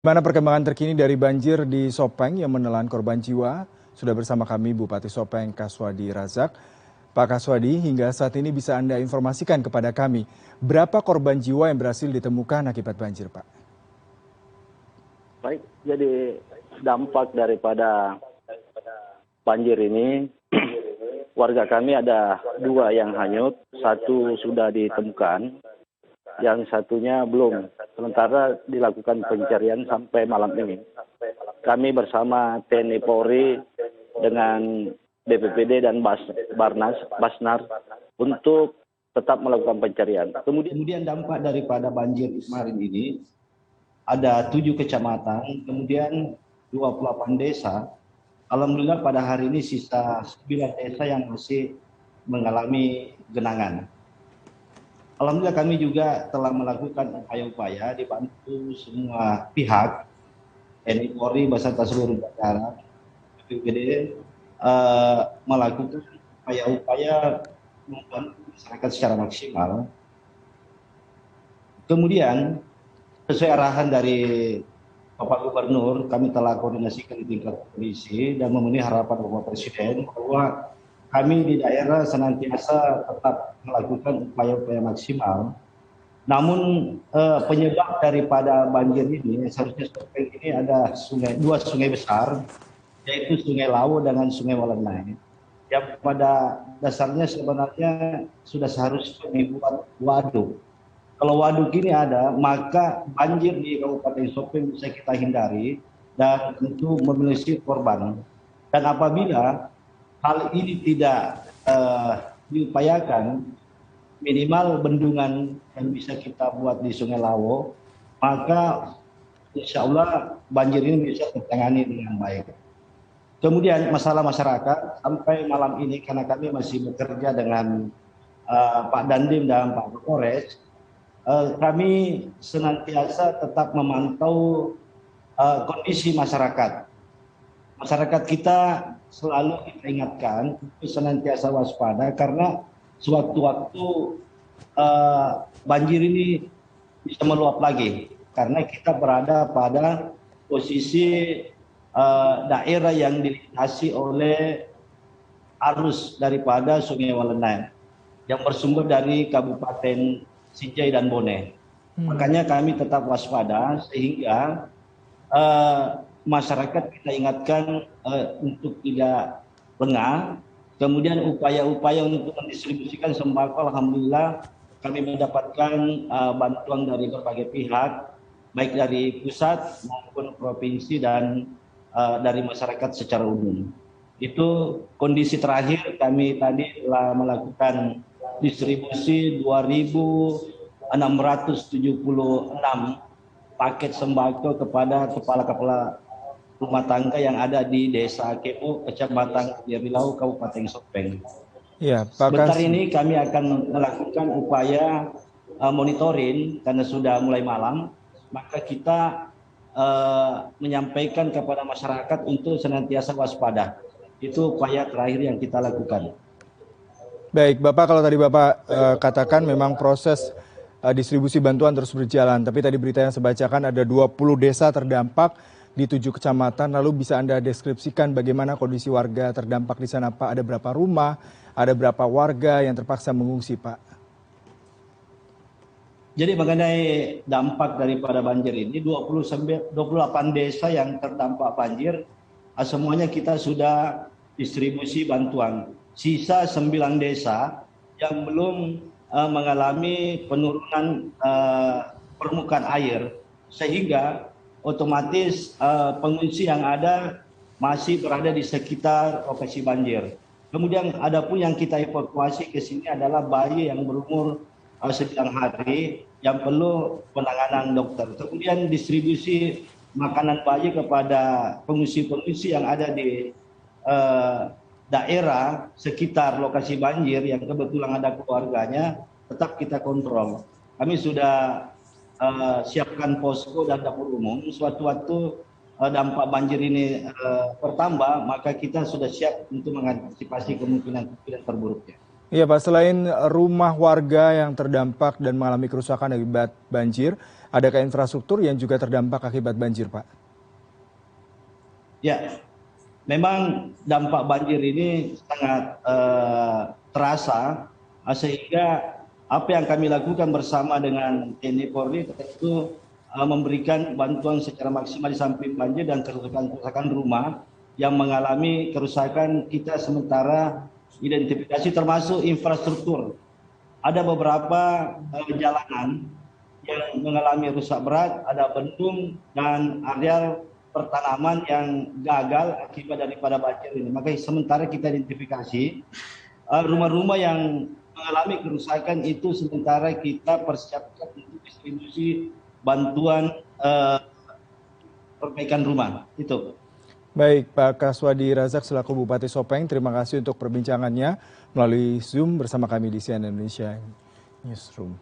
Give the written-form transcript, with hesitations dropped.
Mana perkembangan terkini dari banjir di Sopeng yang menelan korban jiwa? Sudah bersama kami Bupati Sopeng Kaswadi Razak. Pak Kaswadi, hingga saat ini bisa Anda informasikan kepada kami, berapa korban jiwa yang berhasil ditemukan akibat banjir, Pak? Baik, jadi dampak daripada banjir ini, warga kami ada 2 yang hanyut, 1 sudah ditemukan, yang satunya belum. Sementara dilakukan pencarian sampai malam ini. Kami bersama TNI Polri dengan BPBD dan Basnar untuk tetap melakukan pencarian. Kemudian dampak daripada banjir kemarin ini ada 7 kecamatan, kemudian 28 desa. Alhamdulillah pada hari ini sisa 9 desa yang masih mengalami genangan. Alhamdulillah kami juga telah melakukan upaya-upaya dibantu semua pihak, TNI Polri beserta seluruh jajaran, BPBD melakukan upaya-upaya membantu masyarakat secara maksimal. Kemudian sesuai arahan dari Bapak Gubernur, kami telah koordinasikan di tingkat provinsi dan memenuhi harapan Bapak Presiden bahwa kami di daerah senantiasa tetap melakukan upaya-upaya maksimal. Namun penyebab daripada banjir ini, seharusnya Sopeng ini ada 2 sungai besar, yaitu Sungai Lawo dengan Sungai Walenai. Yang pada dasarnya sebenarnya sudah seharusnya dibuat waduk. Kalau waduk ini ada, maka banjir di Kabupaten Sopeng bisa kita hindari dan tentu meminimalisir korban. Dan apabila hal ini tidak diupayakan, minimal bendungan yang bisa kita buat di Sungai Lawo, maka insya Allah banjir ini bisa tertangani dengan baik. Kemudian masalah masyarakat, sampai malam ini karena kami masih bekerja dengan Pak Dandim dan Pak Kapolres, kami senantiasa tetap memantau kondisi masyarakat. Masyarakat kita selalu kita ingatkan untuk senantiasa waspada karena sewaktu-waktu banjir ini bisa meluap lagi karena kita berada pada posisi daerah yang dilintasi oleh arus daripada Sungai Walenai yang bersumber dari Kabupaten Sinjai dan Bone. Makanya kami tetap waspada sehingga masyarakat kita ingatkan untuk tidak lengah. Kemudian upaya-upaya untuk mendistribusikan sembako, alhamdulillah kami mendapatkan bantuan dari berbagai pihak, baik dari pusat maupun provinsi dan dari masyarakat secara umum. Itu kondisi terakhir kami tadi telah melakukan distribusi 2.676 paket sembako kepada kepala-kepala rumah tangga yang ada di Desa Kebo, Kecamatan Riau, Kabupaten Sopeng. Ya, Pak Sebentar ini kami akan melakukan upaya monitoring karena sudah mulai malam, maka kita menyampaikan kepada masyarakat untuk senantiasa waspada. Itu upaya terakhir yang kita lakukan. Baik, Bapak, kalau tadi Bapak katakan memang proses distribusi bantuan terus berjalan, tapi tadi berita yang saya bacakan ada 20 desa terdampak di 7 kecamatan, lalu bisa Anda deskripsikan bagaimana kondisi warga terdampak di sana, Pak? Ada berapa rumah, ada berapa warga yang terpaksa mengungsi, Pak? Jadi mengenai dampak daripada banjir ini, 28 desa yang terdampak banjir, semuanya kita sudah distribusi bantuan. Sisa 9 desa yang belum mengalami penurunan permukaan air, sehingga otomatis pengungsi yang ada masih berada di sekitar lokasi banjir. Kemudian ada pun yang kita evakuasi ke sini adalah bayi yang berumur 9 hari yang perlu penanganan dokter. Kemudian distribusi makanan bayi kepada pengungsi-pengungsi yang ada di daerah sekitar lokasi banjir yang kebetulan ada keluarganya, tetap kita kontrol. Kami sudah siapkan posko dan dapur umum. Suatu-waktu dampak banjir ini bertambah, maka kita sudah siap untuk mengantisipasi kemungkinan terburuknya. Iya Pak, selain rumah warga yang terdampak dan mengalami kerusakan akibat banjir, adakah infrastruktur yang juga terdampak akibat banjir, Pak? Ya, memang dampak banjir ini sangat terasa, sehingga apa yang kami lakukan bersama dengan TNI Polri tentu memberikan bantuan secara maksimal di samping banjir dan kerusakan rumah yang mengalami kerusakan kita sementara identifikasi termasuk infrastruktur. Ada beberapa jalanan yang mengalami rusak berat, ada bendung dan areal pertanaman yang gagal akibat daripada banjir ini. Maka sementara kita identifikasi rumah-rumah yang mengalami kerusakan itu sementara kita persiapkan untuk distribusi bantuan perbaikan rumah. Itu. Baik, Pak Kaswadi Razak selaku Bupati Sopeng, terima kasih untuk perbincangannya melalui Zoom bersama kami di CNN Indonesia Newsroom.